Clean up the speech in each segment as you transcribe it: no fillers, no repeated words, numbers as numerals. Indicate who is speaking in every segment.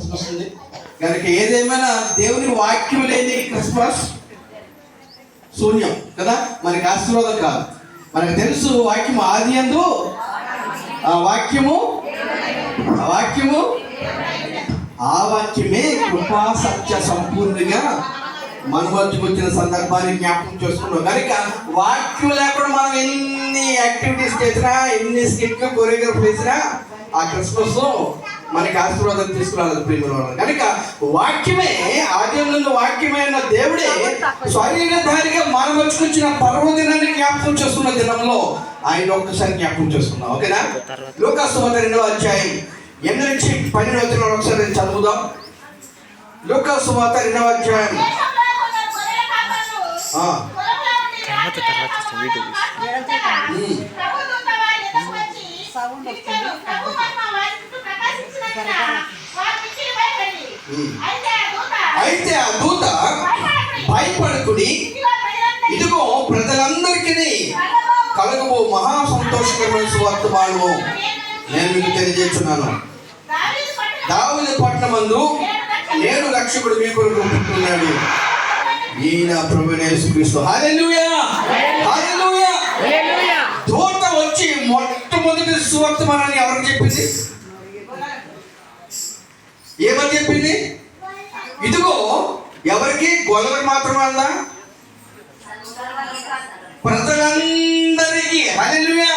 Speaker 1: Christmas ఉంది కనుక ఏదేమైనా దేవుని వాక్యం లేని క్రిస్మస్ శూన్యం కదా, మనకి ఆశీర్వాదం కాదు. మనకు తెలుసు వాక్యం ఆది యందు ఆ వాక్యమే కృపా సత్య సంపూర్ణంగా మన మధ్యకు వచ్చిన సందర్భాన్ని జ్ఞాపకం చేసుకున్నాం. కనుక వాక్యం లేకుండా మనం ఎన్ని యాక్టివిటీస్ చేసినా, ఎన్ని స్కిట్లు కొరియోగ్రఫీ చేసినా ఆ క్రిస్మస్ మనకి ఆశీర్వాదం తీసుకురాలేదు ప్రేమలో. కనుక వాక్యమే ఆదిలో వాక్యమైన దేవుడే శరీరధారిగా మన మధ్యకొచ్చిన పర్వదినాన్ని జ్ఞాపకం చేసుకున్న దినంలో ఆయన ఒక్కసారి జ్ఞాపకం చేసుకున్నాం. ఓకేనా? లూకాసు సువార్త 2వ అధ్యాయం 8 నుంచి 12 వచనాలు ఒకసారి చదువుదాం. లూకాసు సువార్త 2వ అధ్యాయం అయితే ఆ దూత భయపడకుడి, ఇదిగో ప్రజలందరికీ కలుగు మహా సంతోషకరమైన సువార్తమానము నేను మీకు తెలియజేస్తున్నాను. దావీదు పట్టణమందు నేడు రక్షకుడు మీ కొరకు పుట్టున్నాడు, ఈయన ప్రభువైన యేసుక్రీస్తు. హల్లెలూయా, హల్లెలూయా. దూత వచ్చి మొట్టమొదటి సువార్తమానాన్ని ఎవరికి చెప్పింది? ఏమని చెప్పింది? ఇదిగో ఎవరికి? గొల్లలకు మాత్రమే అందా? ప్రజలందరికీ. హల్లెలూయా.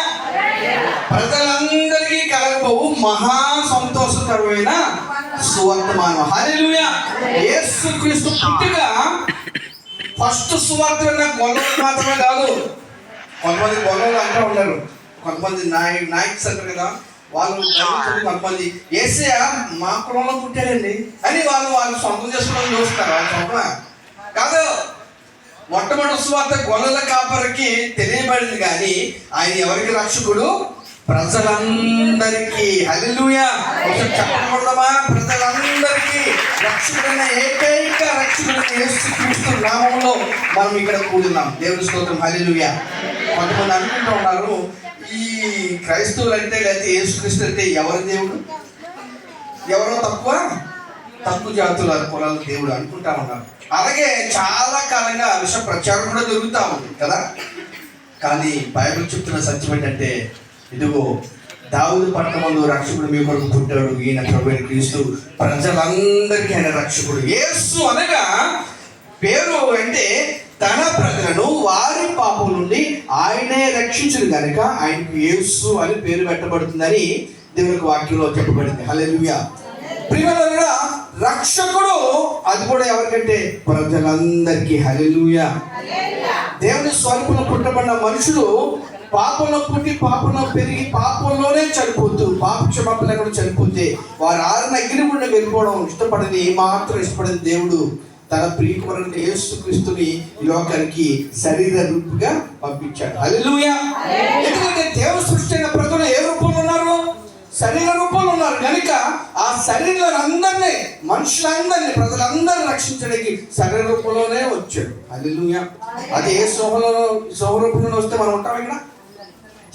Speaker 1: ప్రజలందరికీ కలగబోవు మహా సంతోషకరమైన సువార్తమానం. హల్లెలూయా. యేసుక్రీస్తు పుట్టుక ఫస్ట్ సువార్త గొల్లలకు మాత్రమే కాదు. కొంతమంది గొల్లలు అంటూ ఉన్నారు, కొంతమంది నాయక్స్ అంటారు కదా, వాళ్ళు కొంతమంది యేసయ్య మా కులంలో పుట్టాడండి అని వాళ్ళు సొంతం చేసుకోవడం చూస్తారు. వాళ్ళ సొంతం కాదు. మొట్టమొదటి సువార్త గొల్లల కాపరికి తెలియబడింది, కానీ ఆయన ఎవరికి రక్షకుడు? ప్రజలందరికీ. హల్లెలూయా. చెప్పకూడదమా? ప్రజలందరికీ రక్షకుడైన ఏకైక రక్షకుడైన యేసుక్రీస్తు నామములో మనం ఇక్కడ కూడున్నాం. దేవుని స్తోత్రం. హల్లెలూయా. కొంతమంది అనుకుంటూ ఉన్నారు, ఈ క్రైస్తవులు అంటే లేకపోతే యేసుక్రీస్తు అంటే ఎవరి దేవుడు? ఎవరో తక్కువ జాతుల కులాల దేవుడు అనుకుంటా ఉన్నారు. అలాగే చాలా కాలంగా విష ప్రచారం కూడా జరుగుతూ ఉంది కదా. కానీ బైబిల్ చెప్తున్న సత్యం ఏంటంటే, ఇదిగో దావీదు పట్టణమందు రక్షకుడు మీ కొరకు పుట్టాడు, ఈయన ప్రభువైన క్రీస్తు, ప్రజలందరికీ ఆయన రక్షకుడు. యేసు అనగా పేరు అంటే తన ప్రజలను వారి పాపం నుండి ఆయనే రక్షించును కనుక ఆయనకు యేసు అని పేరు పెట్టబడుతుందని దేవునికి వాక్యంలో చెప్పబడింది. హల్లెలూయా. ప్రియమైన రక్షకుడు అది కూడా ఎవరికంటే? ప్రజలందరికీ. హల్లెలూయా. దేవుని స్వరూపంలో పుట్టబడిన మనుషులు పాపంలో పుట్టి పాపంలో పెరిగి పాపంలోనే చనిపోతూ పాప క్షమాపణ లేకుండా చనిపోతే వారు ఆరిన అగ్నిగుండా వెళ్ళిపోవడం ఇష్టపడింది. ఏమాత్రం ఇష్టపడింది దేవుడు తన ప్రియకుమారుడైన యేసుక్రీస్తుని ఈ లోకానికి శరీర రూపుగా పంపించాడు. హల్లెలూయా. ఎందుకంటే దేవుని సృష్టి అయిన ప్రజలు ఏ రూపంలో ఉన్నారు? శరీర రూపంలో ఉన్నారు. కనుక ఆ శరీరాలందరినీ, మనుషులందరినీ, ప్రజలందరినీ రక్షించడానికి శరీర రూపంలోనే వచ్చాడు. హల్లెలూయా. అది ఏ రూపంలో వస్తే మనం ఉంటాం ఇక్కడ?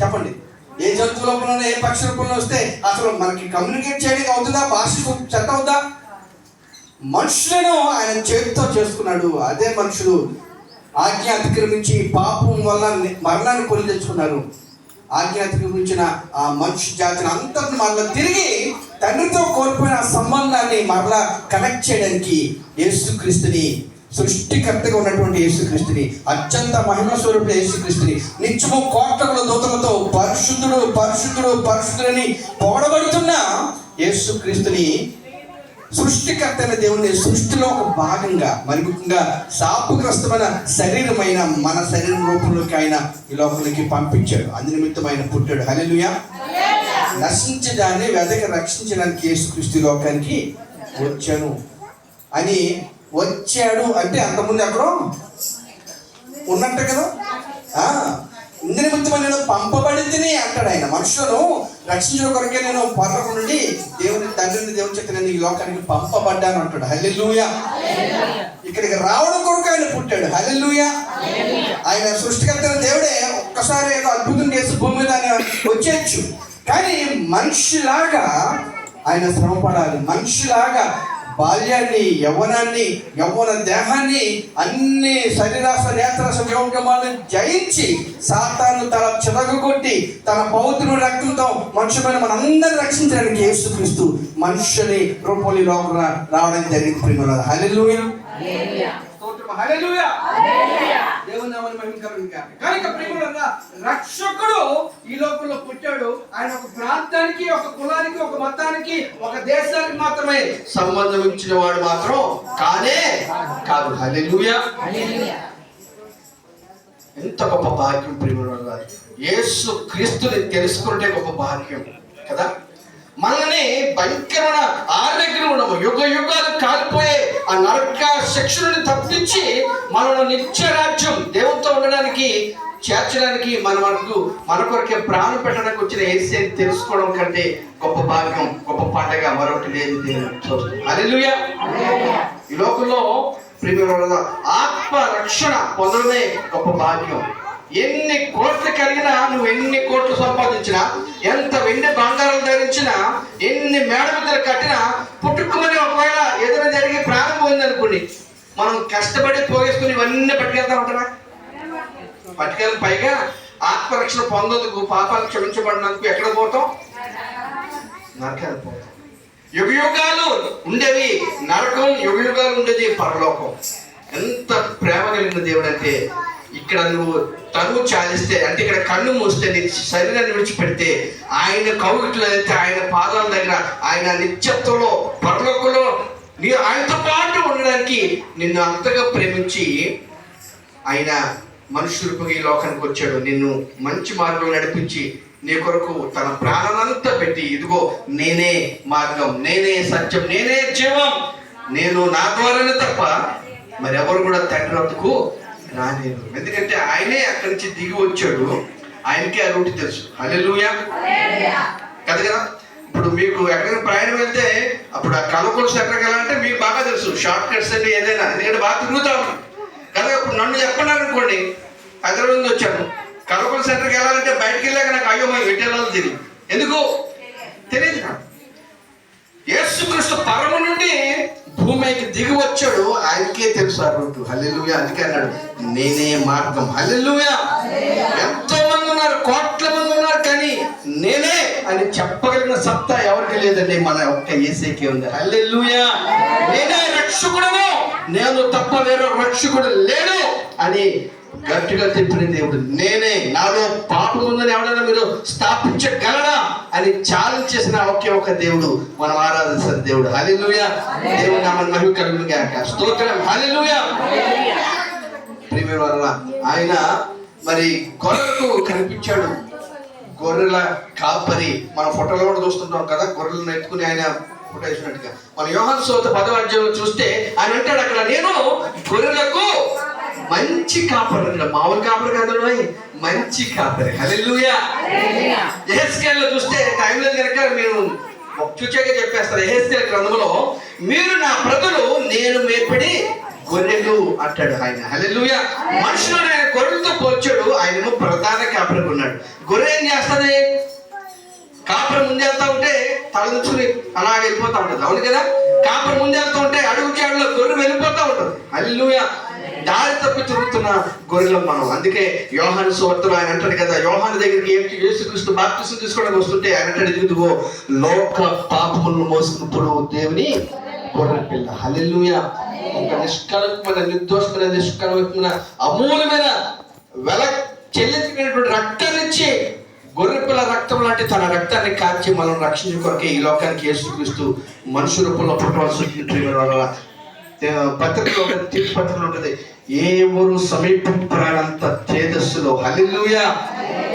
Speaker 1: చెప్పండి. ఏ జంతువు రూపంలో, ఏ పక్షి రూపంలో వస్తే అసలు మనకి కమ్యూనికేట్ చేయడానికి అవుతుందా? భాష చెత్త అవుతుందా? మనుషులను ఆయన చేతితో చేసుకున్నాడు. అదే మనుషులు ఆజ్ఞ అతిక్రమించి పాపం వల్ల మరణాన్ని కొని తెచ్చుకున్నారు. ఆజ్ఞ అతిక్రమించిన ఆ మనుషు జాతిని అంతటిని మరలా తిరిగి తండ్రితో కోల్పోయిన ఆ సంబంధాన్ని మరలా కనెక్ట్ చేయడానికి యేసుక్రీస్తుని, సృష్టికర్తగా ఉన్నటువంటి యేసుక్రీస్తుని, అత్యంత మహిమ స్వరూపుడు యేసుక్రీస్తుని నిత్యము కోట్ల దూతలతో పరిశుద్ధుడు పరిశుద్ధుడు పరిశుద్ధుడని పొగడబడుతున్న యేసుక్రీస్తుని, సృష్టికర్తైన దేవుని సృష్టిలో ఒక భాగంగా, మరి ముఖ్యంగా శాపగ్రస్తమైన శరీరమైన మన శరీరం రూపంలోకి ఆయన ఈ లోపలికి పంపించాడు. అందు నిమిత్తం ఆయన పుట్టాడు. హల్లెలూయా. నశించడాన్ని వెదక రక్షించడానికి యేసుక్రీస్తు లోకానికి వచ్చాను అని. వచ్చాడు అంటే అంతకుముందు ఎక్కడో ఉన్నట్టు కదా. ఇందు నిమిత్తం నేను పంపబడితేనే అంటాడు ఆయన. మనుషులను రక్షించడం కొరకే నేను పరలోకం నుండి దేవుని తండ్రిని దేవుని చేత నేను ఈ లోకానికి పంపబడ్డాను అంటాడు. హల్లెలూయా. ఇక్కడికి రావడం కొరకు ఆయన పుట్టాడు. హల్లెలూయా. ఆయన సృష్టికర్త దేవుడే ఒక్కసారి ఏదో అద్భుతం చేసి భూమి మీద ఆయన వచ్చేయచ్చు, కానీ మనిషిలాగా ఆయన శ్రమ పడాలి. మనిషిలాగా బాల్యాన్ని, యవ్వన దేహాన్ని, అన్ని శరీరాశ నేత్రాశ వ్యవగమాలను జయించి సాతాను తల చెదగొట్టి తన పౌత్రుని రక్తంతో మనుషులైన మనందరిని రక్షించడానికి యేసుక్రీస్తు మనుషుని రూపంలో లోకం రావడం జరిగింది. ప్రియమైన హల్లెలూయా, హల్లెలూయా, దేవుని నామమున మహిమ కలుగును గాక. కనుక ప్రియమైన రక్షకుడు ఈ లోకంలో పుట్టాడు. ఆయన ఒక ప్రాంతానికి, ఒక కులానికి, ఒక మతానికి, ఒక దేశానికి మాత్రమే సంబంధం ఇచ్చిన వాడు మాత్రం కాదు. హల్లెలూయా. ఎంత గొప్ప భాగ్యం ప్రియమైన యేసు క్రీస్తుని తెలుసుకుంటే గొప్ప భాగ్యం కదా. మనల్ని భయంకరమైన ఆరోగ్యం ఉండము, యుగ యుగాలు కాలిపోయే ఆ నరక శిక్షణని తప్పించి మనల్ని నిత్య రాజ్యం దేవునితో ఉండడానికి చేర్చడానికి మన కొరకే ప్రాణం పెట్టడానికి వచ్చిన యేసుని తెలుసుకోవడం కంటే గొప్ప భాగ్యం, గొప్ప పండగ మరొకటి లేదు. హల్లెలూయా. ఈ లోకంలో ప్రియమైన ఆత్మ రక్షణ పొందడమే గొప్ప భాగ్యం. ఎన్ని కోట్లు కలిగినా, నువ్వు ఎన్ని కోట్లు సంపాదించినా, ఎంత వెండి బంగారం ధరించినా, ఎన్ని మేడమిద్దలు కట్టినా, పుట్టుకుని ఒకవేళ ఏదైనా జరిగి ప్రాణం పోయిందనుకోండి, మనం కష్టపడి పోగేసుకుని ఇవన్నీ పట్టుకెళ్తా ఉంటారా? పట్టుకెళ్ళి పైగా ఆత్మరక్షణ పొందేందుకు, పాపాలు క్షమించబడినందుకు ఎక్కడ పోతాం? నరకానికి పోతాం. యుగయుగాలు ఉండేవి నరకం, యుగయుగాలు ఉండేది పరలోకం. ఎంత ప్రేమ కలిగిన దేవుడు అంటే, ఇక్కడ నువ్వు తనువు చాలిస్తే, అంటే ఇక్కడ కన్ను మూస్తే, నీ శరీరాన్ని విడిచిపెడితే, ఆయన కౌగిట్లో అయితే, ఆయన పాదాల దగ్గర, ఆయన నిత్యత్వంలో పరలోకంలో నీ ఆయనతో పాటు ఉండడానికి నిన్ను అంతగా ప్రేమించి ఆయన మనుష్య రూపంగా ఈ లోకానికి వచ్చాడు. నిన్ను మంచి మార్గంలో నడిపించి నీ కొరకు తన ప్రాణాలంతా పెట్టి, ఇదిగో నేనే మార్గం, నేనే సత్యం, నేనే జీవం, నేను నా ద్వారానే తప్ప మరి ఎవరు కూడా తండ్రి వద్దకు రాలేదు. ఎందుకంటే ఆయనే అక్కడి నుంచి దిగి వచ్చాడు, ఆయనకే ఆ రూట్ తెలుసు. హల్లెలూయా కదా. ఇప్పుడు మీకు ఎక్కడికైనా ప్రయాణం వెళ్తే అప్పుడు ఆ కలకొలుసు ఎక్కడికి వెళ్ళాలంటే మీకు బాగా తెలుసు, షార్ట్ కట్స్ అంటే ఏదైనా, ఎందుకంటే బాగా తిరుగుతా ఉన్నాం కదా. ఇప్పుడు నన్ను చెప్పన్నారు అనుకోండి, హైదరాబాద్ నుంచి వచ్చాను, కలకొలుసు సెంటర్కి వెళ్ళాలంటే బయటకు వెళ్ళాక నాకు అయ్యో మనం ఎటు వెళ్ళాలో తెలియదు. ఎందుకు తెలియదు నాకు. యేసుక్రీస్తు పరమ నుండి భూమికి దిగి వచ్చాడు, ఆయనకే తెలుసు ఆ రూటు. హల్లెలూయా. అందుకే అన్నాడు నేనే మార్గం. హల్లెలూయా. ఎంతో మంది ఉన్నారు, కోట్ల మంది ఉన్నారు, కానీ నేనే అని చెప్పగలిగిన సత్తా ఎవరికి లేదండి, మన ఒక్క యేసుకే ఉంది. హల్లెలూయా. నేనే రక్షకుడను, నేను తప్ప వేరే రక్షకుడు లేడు అని గట్టిగా చెప్పిన దేవుడు నేనే. నాలో పాపం ఉందని ఎవడైనా మీరు స్థాపించగలరా అని ఛాలెంజ్ చేసిన ఒకే ఒక దేవుడు మనం ఆరాధిస్తున్న దేవుడు. హల్లెలూయా. దేవుని నామమున మహిమ కలుగును గాక. స్తోత్రం. హల్లెలూయా. ప్రియమైన వారలారా, ఆయన మరి గొర్రెలకు కనిపించాడు, గొర్రెల కాపరి. మన ఫోటోలో కూడా చూస్తుంటాం కదా, గొర్రెలను ఎత్తుకుని ఆయన ఫోటో వేసినట్టుగా. మన యోహాను సువార్త 10వ అధ్యాయంలో చూస్తే ఆయన అంటాడు అక్కడ, నేను గొర్రెలకు మంచి కాపరి. మామూలు కాపరి కాదు, మంచి కాపరి. హల్లెలూయా. యెహెజ్కేలులో చూస్తే టైం లేదు కనుక మీరు చూచాక చెప్పేస్తారు. యెహెజ్కేలు గ్రంథంలో మీరు నా ప్రజలు, నేను మేపిడి గొర్రెలు అంటాడు ఆయన. హల్లెలూయా. మనుషులను ఆయన గొర్రెలతో పోల్చాడు, ఆయనేమో ప్రధాన కాపరి ఉన్నాడు. గొర్రె ఏం చేస్తుంది? కాపరి ముందెళ్తా ఉంటే తలదించుకుని అలా వెళ్ళిపోతా ఉంటుంది, అవును కదా. కాపరి ముందెళ్తా ఉంటే అడుగు చాడులో గొర్రె వెళ్ళిపోతా ఉంటుంది. హల్లెలూయా. దారి తప్పి తిరుగుతున్న గొర్రెలం మనం. అందుకే యోహాను సువార్తలో ఆయన అంటాడు కదా, యోహాను దగ్గరికి యేసుక్రీస్తు బాప్తిసం తీసుకోవడానికి వస్తుంటే ఆయన అంటాడు, ఇదిగో లోక పాపములను మోసుకున్నప్పుడు దేవుని గొర్రె పిల్ల. హల్లెలూయా. ఒక నిష్కలమైన, నిర్దోషమైన, నిష్కలమైన, అమూల్యమైన, వెల చెల్లించినటువంటి రక్తాన్ని ఇచ్చి, గొర్రెపిల్ల రక్తం లాంటి తన రక్తాన్ని కాచి మనం రక్షించే కొరకే ఈ లోకానికి యేసుక్రీస్తు మనుషు రూపంలో పుట్టవలసి వచ్చిన పత్రికలో ఉంటుంది, తీర్పు పత్రికలో ఉంటుంది, ఎవరు సమీపింపరానంత తేజస్సులో. హల్లెలూయా.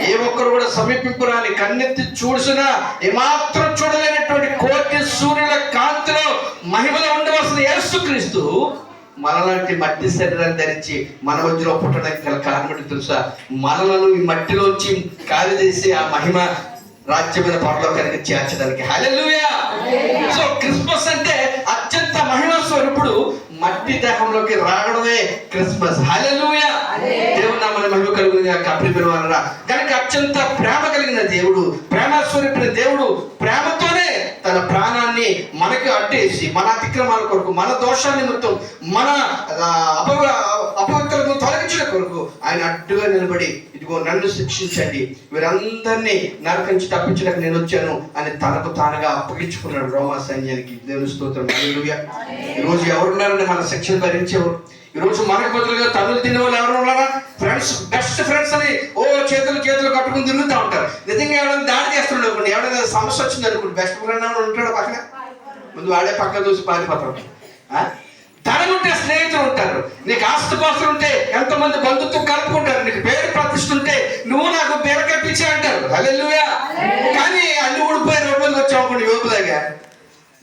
Speaker 1: ఏ ఒక్కరు కూడా సమీపింపరాని, కన్నెత్తి చూసినా ఏమాత్రం చూడలేనటువంటి కోటి సూర్యుల కాంతిలో మహిమలో ఉండవలసిన యేసుక్రీస్తు మనలాంటి మట్టి శరీరాన్ని ధరించి మన మధ్యలో పుట్టడానికి గల కారణం తెలుసా? మనలను ఈ మట్టిలోంచి కాలిదేసి ఆ మహిమ రాజ్యమైన పరలోకానికి చేర్చడానికి. హల్లెలూయా. సో క్రిస్మస్ అంటే అత్యంత మహిమ స్వరూపుడు మట్టి దేహంలోకి రావడమే క్రిస్మస్. హల్లెలూయా. దేవుని నామమున మహిమ కలుగును గాక. ప్రియమైన వారలారా, కనుక అత్యంత ప్రేమ కలిగిన దేవుడు, ప్రేమ స్వరూపిన దేవుడు ప్రేమతోనే తన ప్రాణాన్ని మనకి అడ్డేసి, మన అతిక్రమాల కొరకు, మన దోషాల నిమిత్తం, మన అపవిత్రతను తొలగించడం కొరకు ఆయన అడ్డుగా నిలబడి, ఇదిగో నన్ను శిక్షించండి, వీరందరినీ నరకం నుంచి తప్పించడానికి నేను వచ్చాను అని తనకు తానుగా అప్పగించుకున్నాడు రోమా సైన్యానికి. దేవుని స్తోత్రం. హల్లెలూయా. ఈరోజు ఎవరున్నారని మన శిక్షణ భరించేవారు? ఈరోజు మనకు బదులుగా తన్నులు తినే వాళ్ళు ఎవరు ఉన్నారా? ఫ్రెండ్స్, బెస్ట్ ఫ్రెండ్స్ అని చేతులు కట్టుకుని తిరుగుతూ ఉంటారు. నిజంగా ఎవరైనా దాడి చేస్తున్నాడు అనుకోండి, ఎవరైనా సమస్య వచ్చింది అనుకోండి, బెస్ట్ ఫ్రెండ్ అని ఉంటాడు పక్కన, ముందు వాడే పక్కన చూసి పారిపోతాడు. ధనం ఉంటే స్నేహితులు ఉంటారు, నీకు ఆస్తిపాస్తులు ఉంటే ఎంతమంది బంధుత్వం కలుపుకుంటారు, నీకు పేరు ప్రతిష్ఠ ఉంటే నువ్వు నాకు బీరకాయ పిచ్చి అంటారు. హల్లెలూయా. కానీ అన్ని ఊడిపోయి రోడ్డు మీద వచ్చావు యోగులాగా,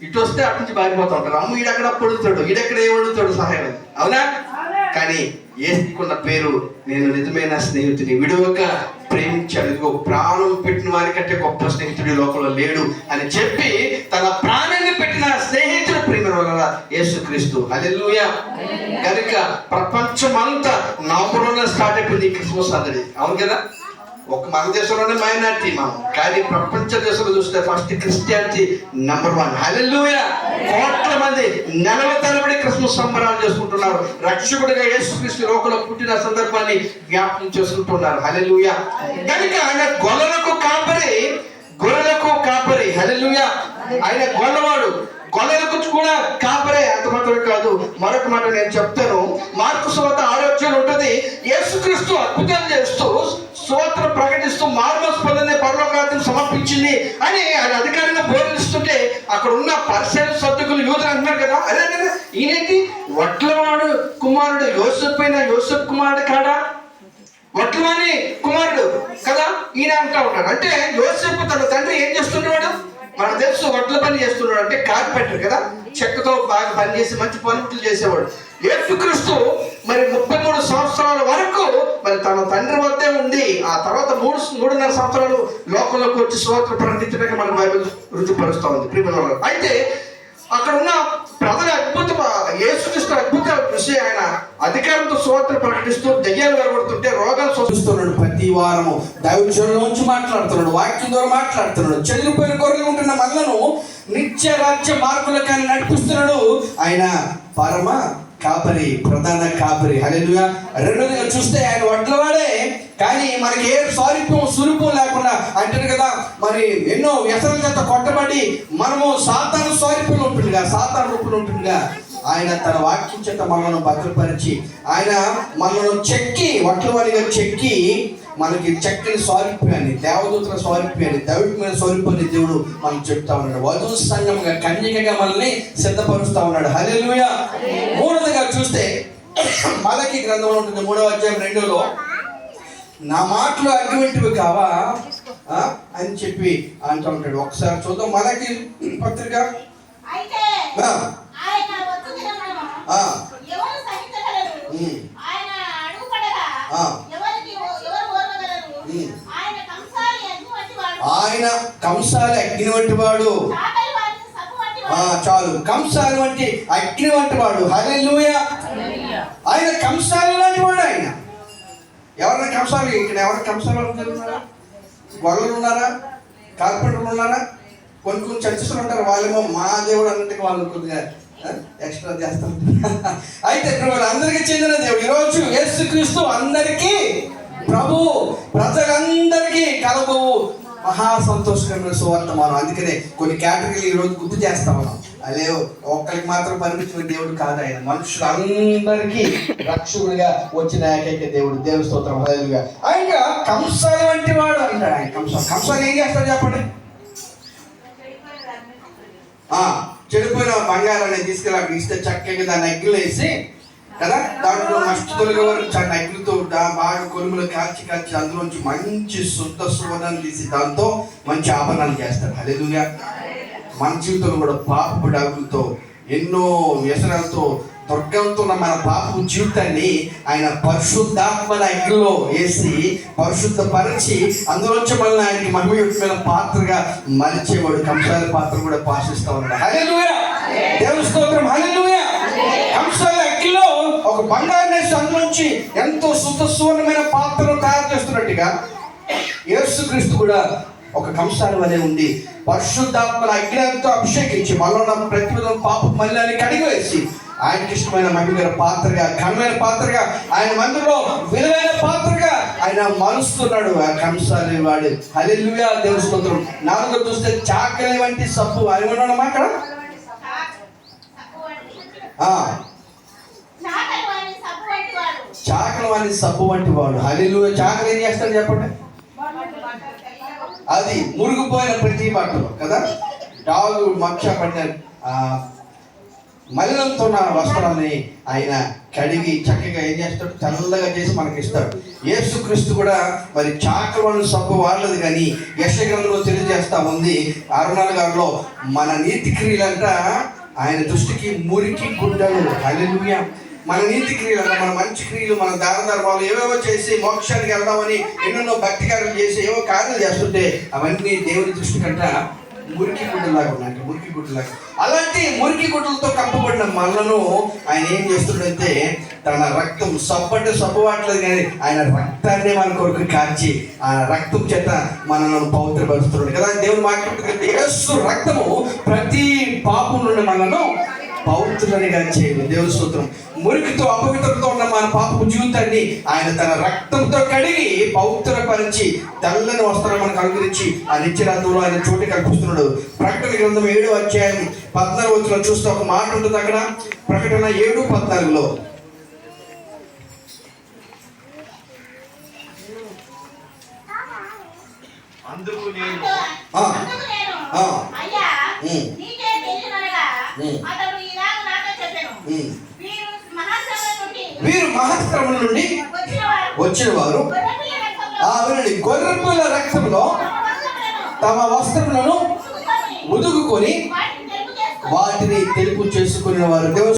Speaker 1: ఇటు వస్తే అటు నుంచి పారిపోతూ ఉంటారు. అమ్మ ఈడెక్కడ పొడుగుతాడు, ఈడెక్కడ ఏమడుగుతాడు సహాయం, అవునా? కానీ ఏసుకున్న పేరు నేను నిజమైన స్నేహితుని, విడువక ప్రేమించాడు, ప్రాణం పెట్టిన వారికంటే గొప్ప స్నేహితుడి లోకంలో లేడు అని చెప్పి తన ప్రాణాన్ని పెట్టిన స్నేహితుడు ప్రేమ వల్ల యేసుక్రీస్తు. హల్లెలూయా. కనుక ప్రపంచమంతా నవంబర్లో స్టార్ట్ అయిపోయింది ఈ క్రిస్మస్ అందరి, అవును కదా? ఒక మన దేశంలోనే మైనారిటీ మనం, కానీ ప్రపంచ దేశంలో చూస్తే ఫస్ట్ క్రిస్టియానిటీ నెంబర్ 1. హల్లెలూయా. కోట్ల మంది నెలల తరబడి క్రిస్మస్ సంబరాలు చేసుకుంటున్నారు. రక్షకుడిగా యేసుక్రీస్తు లోకంలో పుట్టిన సందర్భాన్ని జ్ఞాపకం చేసుకుంటున్నారు. హల్లెలూయా. కనుక ఆయన గొర్రెలకు కాపరి. హల్లెలూయా. ఆయన గొల్లవాడు, గొర్రెలకు కూడా కాపరే. అంత మాత్రమే కాదు, మరొక మాట నేను చెప్తాను. మార్కు సువార్త 6వ అధ్యాయం ఉంటుంది. యేసుక్రీస్తు అద్భుతాలు చేస్తూ స్తోత్రం ప్రకటిస్తూ మారుమనసు పొందిన పరలోకరాజ్యం సమర్పించింది అని ఆయన అధికారంగా బోధిస్తుంటే అక్కడ ఉన్న పరిసయ్యులు, సద్దుకులు, యూదులు అంటున్నారు కదా, అదే ఈయనేంటి వడ్లవాడు కుమారుడు యోసేపు కుమారుడు కాడా, వడ్లవాని కుమారుడు కదా ఈయన అంటా ఉన్నాడు. అంటే యోసేపు తన తండ్రి ఏం చేస్తున్నాడు మనకు తెలుసు, వడ్ల పని చేస్తున్నాడు, అంటే కార్పెంటర్ కదా, చెక్కతో బాగా పనిచేసి మంచి పనులు చేసేవాడు. యేసుక్రీస్తు మరి 33 సంవత్సరాల వరకు మరి తన తండ్రి వద్దే ఉండి, ఆ తర్వాత 3.5 సంవత్సరాలు లోకంలోకి వచ్చి స్వాతంత్ర ప్రకటించడానికి మన బైబిల్ రుజుపరుస్తూ ఉంది. ప్రియమైన అయితే అక్కడ ఉన్న ప్రజల యేసుక్రీస్తు అద్భుత విషయం, ఆయన అధికారంతో స్వాతంత్ర ప్రకటిస్తూ దయ్యాలు వెలగొడుతుంటే రోగాలు శోధిస్తున్నాడు. ప్రతి వారము దైవజనులోంచి మాట్లాడుతున్నాడు, వాక్యం ద్వారా మాట్లాడుతున్నాడు. చెల్లిపోయిన గొర్రెలు ఉంటున్న మనలను నిత్య రాజ్య మార్గులకు ఆయన నడిపిస్తున్నాడు. ఆయన పరమ కాపరి, ప్రధాన కాపరి. హల్లెలూయా. రెండోదిగా చూస్తే ఆయన వడ్లవాడే, కానీ మనకి ఏ సురూపం లేకుండా అంటారు కదా, మరి ఎన్నో వ్యసనాల చేత కొట్టబడి మనము సాతాను స్వరూపంలో ఉంటుండగా ఆయన తన వాక్యం చేత మనల్ని భద్రపరిచి, ఆయన మనల్ని వడ్లవాడిగా చెక్కి మనకి చక్కని స్వరూపాన్ని, దేవదూతల స్వరూపాన్ని, దైవికమైన స్వరూపాన్ని దేవుడు మనం చెప్తా ఉన్నాడు. వధువు సంఘంగా, కన్యకగా మనల్ని సిద్ధపరుస్తా ఉన్నాడు. హల్లెలూయా. మూడవదిగా చూస్తే మలకి గ్రంథంలో ఉంటుంది 3వ అధ్యాయం 2లో, నా మాటలు అగ్గివంటివి కావా అని చెప్పి అంటూ ఉంటాడు. ఒకసారి చూద్దాం మలకి పత్రిక. ఆయన కంసాలి అగ్ని వంటి వాడు, చాలు, కంసాలి వంటి అగ్ని వంటి వాడు. హల్లెలూయా. ఆయన కంసాలి లాంటి వాడు. ఆయన ఎవరైనా కంసాలి, ఇక్కడ ఎవరైనా కంసాలి ఉన్నారా? గొల్లలు ఉన్నారా? కార్పెంటర్లు ఉన్నారా? కొన్ని చర్చలు ఉంటారు, వాళ్ళేమో మా దేవుడు అన్నట్టుగా వాళ్ళు కొద్దిగా ఎక్స్ట్రా చేస్తాం. అయితే అందరికీ చెందిన దేవుడు. ఈరోజు యేసుక్రీస్తు అందరికీ ప్రభు, ప్రజలందరికీ కలవు మహా సంతోషకరమైన సువార్త. మనం అందుకనే కొన్ని కేటగిరీలు ఈరోజు గుర్తు చేస్తాం. మనం అదే ఒక్కరికి మాత్రం పరిమితిమైన దేవుడు కాదు ఆయన, మనుషులందరికీ రక్షకుడిగా వచ్చిన ఏకైక దేవుడు. దేవుని స్తోత్రం. హల్లెలూయా. ఆయన కంసాలి వంటి వాడు అంటాడు. ఆయన కంసాలి ఏం చేస్తాడు చెప్పండి? చెడిపోయిన బంగారాన్ని తీసుకెళ్ళి అక్కడ ఇస్తే చక్కగా దాన్ని అగ్గిలో వేసి కదా, దాంట్లో మస్తు తొలగే వరకు అగ్గితో బాగా కొలుములు కాల్చి అందులోంచి మంచి శుద్ధ సువర్ణాన్ని తీసి దాంతో మంచి ఆభరణాలు చేస్తారు. హల్లెలూయా. మన జీవితంలో కూడా పాపపు డాగులతో, ఎన్నో వ్యసనాలతో, దుర్గంతో ఉన్న మన పాపపు జీవితాన్ని ఆయన పరిశుద్ధాత్మన అగ్నిలో వేసి పరిశుద్ధపరిచి అందులోంచి మళ్ళీ ఆయనకి మహిమయుక్తమైన పాత్రగా మలిచేవాడు. కంసాలి పాత్ర కూడా పాటిస్తా ఉన్నాడు. హల్లెలూయా. దేవుని స్తోత్రం. హల్లెలూయా. కంసాలి అగ్నిలో ఒక బంగారాన్ని అందులోంచి ఎంతో శుద్ధ సువర్ణమైన పాత్రను తయారు చేస్తున్నట్టుగా యేసుక్రీస్తు కూడా ఒక కంసాల వలె ఉండి పరిశుద్ధాత్మల అగ్నితో అభిషేకించి మనలో ప్రతి పాప మల్లాన్ని కడిగివేసి ఆయనకి ఇష్టమైన మహిళ పాత్రగా, ఘనమైన పాత్రగా, ఆయన మందిలో విలువైన పాత్రగా ఆయన మలుస్తున్నాడు ఆ కంసాలి వాడు. హల్లెలూయా, దేవుని స్తోత్రం. నాలుగో చూస్తే చాకలి వంటి సబ్బు అని ఉన్నాడమ్మా అక్కడ. చాకలి వాని సబ్బు వంటి వాడు. హల్లెలూయా. చాకలి ఏం చేస్తాడు చెప్పండి? అది మురిగిపోయిన ప్రతి బట్టలు కదా, డాగు మక్ష పడిన మలినంతో ఉన్న వస్త్రాన్ని ఆయన కడిగి చక్కగా ఏం చేస్తాడు? చల్లగా చేసి మనకి ఇస్తాడు. యేసుక్రీస్తు కూడా మరి చాకలి సబ్బు వాడలేదు, కానీ యెషయా గ్రంథంలో తెలియజేస్తా ఉంది 64:6లో మన నీతి క్రియలంట ఆయన దృష్టికి మురికి గుడ్డలు. హల్లెలూయా. మన నీతి క్రియలు, మన మంచి క్రియలు, మన దాన ధర్మాలు ఏవేవో చేసి మోక్షానికి వెళ్దామని ఎన్నెన్నో భక్తి కార్యాలు చేసి ఏవో కార్యాలు చేస్తుంటే అవన్నీ దేవుని దృష్టి కంట మురికి గుడ్డలాగా ఉన్నాయి. మురికి గుడ్డలాగా. అలాంటి మురికి గుడ్డలతో కప్పబడిన మనలను ఆయన ఏం చేస్తున్నాడంటే తన రక్తం సబ్బు వాడలేదు, కానీ ఆయన రక్తాన్ని మన కొరకు కాచి ఆ రక్తం చేత మనల్ని పవిత్రపరుస్తున్నాడు కదా. దేవుని వాక్యం యేసు రక్తము ప్రతి పాపం నుండి మనను పవిత్రునిగా చేయదు. దేవుని స్తోత్రం. మురికితో అపవిత్రతో ఉన్న మన పాపపు జీవితాన్ని ఆయన తన రక్తంతో కడిగి పవిత్రపరిచి తెల్లని వస్త్రం మనకు అనుగ్రహించి ఆ నిత్యరాత్రంలో ఆయన చోటు కల్పిస్తున్నాడు. ప్రకటన గ్రంథం 7:14 చూస్తే ఒక మాట ఉంటుంది అక్కడ. ప్రకటన 7:14లో
Speaker 2: అందుకు నేను
Speaker 1: వీరు మహాశ్రమం నుండి వచ్చిన వారు గొర్రెపిల్ల రక్తంలో తమ వస్త్రములను ఉదుకుకొని వాటిని తెలుపు చేసుకునే వారు.